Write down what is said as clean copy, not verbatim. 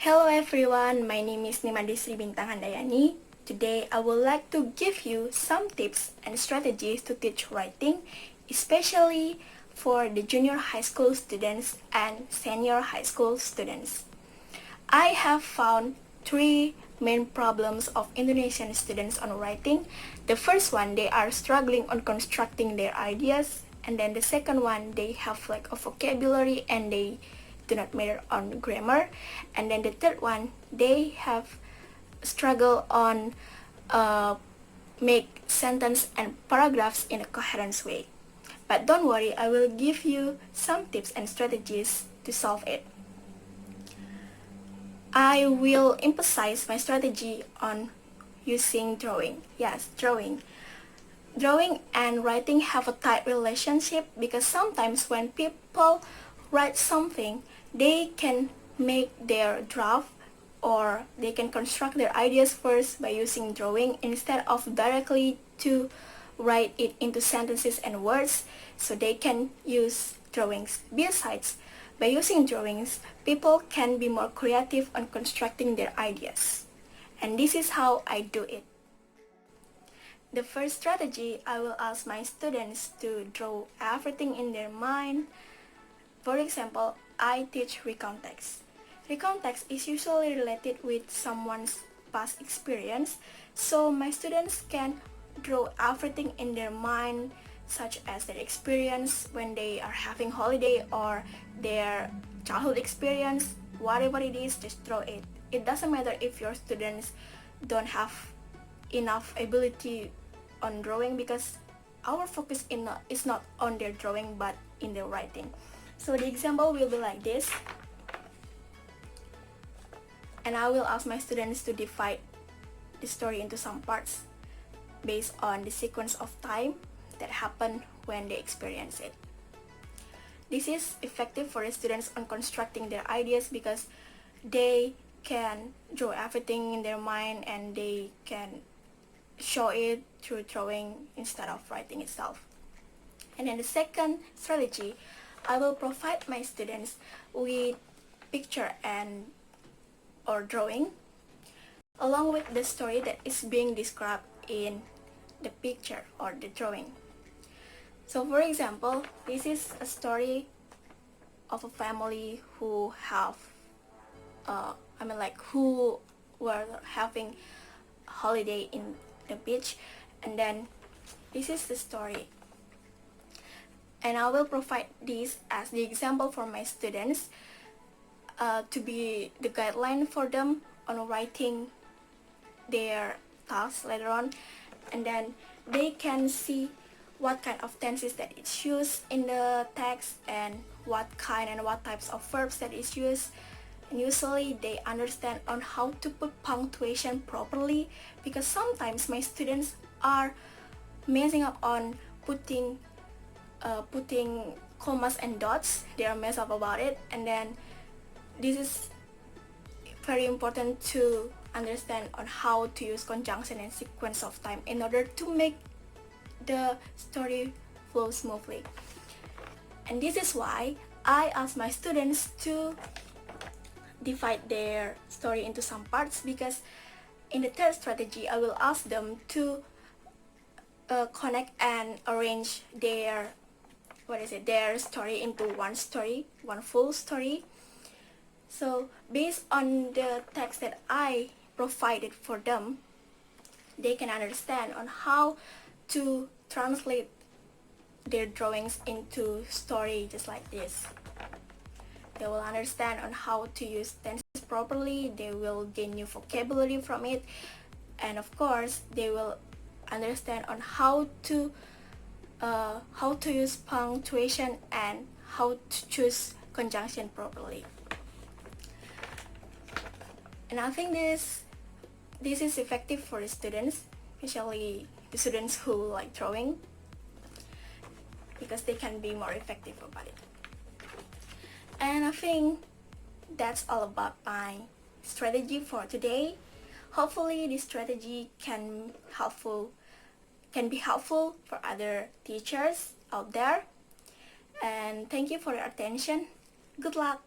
Hello everyone, my name is Nimandisri Bintang. Today I would like to give you some tips and strategies to teach writing, especially for the junior high school students and senior high school students. I have found three main problems of Indonesian students on writing. The first one, they are struggling on constructing their ideas, and then the second one, they have lack of vocabulary and they do not matter on grammar, and then the third one, they have struggle on make sentence and paragraphs in a coherent way. But don't worry, I will give you some tips and strategies to solve it. I will emphasize my strategy on using drawing. Yes, drawing. Drawing and writing have a tight relationship because sometimes when people write something, they can make their draft or they can construct their ideas first by using drawing instead of directly to write it into sentences and words, so they can use drawings. Besides, by using drawings, people can be more creative on constructing their ideas. And this is how I do it. The first strategy, I will ask my students to draw everything in their mind. For example, I teach recount text. Recount text is usually related with someone's past experience, so my students can draw everything in their mind, such as their experience when they are having holiday or their childhood experience. Whatever it is, just draw it. It doesn't matter if your students don't have enough ability on drawing, because our focus is not on their drawing but in their writing. So the example will be like this, and I will ask my students to divide the story into some parts based on the sequence of time that happened when they experience it. This is effective for the students on constructing their ideas because they can draw everything in their mind and they can show it through drawing instead of writing itself. And then the second strategy, I will provide my students with picture and or drawing along with the story that is being described in the picture or the drawing. So for example, this is a story of a family who have who were having holiday in the beach, and then this is the story. And I will provide this as the example for my students to be the guideline for them on writing their tasks later on, and then they can see what kind of tenses that is used in the text and what kind and what types of verbs that is used. And usually they understand on how to put punctuation properly, because sometimes my students are messing up on putting commas and dots. They are messed up about it, and then this is very important to understand on how to use conjunction and sequence of time in order to make the story flow smoothly. And this is why I ask my students to divide their story into some parts, because in the third strategy I will ask them to connect and arrange their story into one full story. So based on the text that I provided for them, they can understand on how to translate their drawings into story just like this. They will understand on how to use tenses properly, they will gain new vocabulary from it, and of course they will understand on how to use punctuation and how to choose conjunction properly. And I think this is effective for the students, especially the students who like drawing, because they can be more effective about it. And I think that's all about my strategy for today. Hopefully this strategy can be helpful for other teachers out there. And thank you for your attention. Good luck.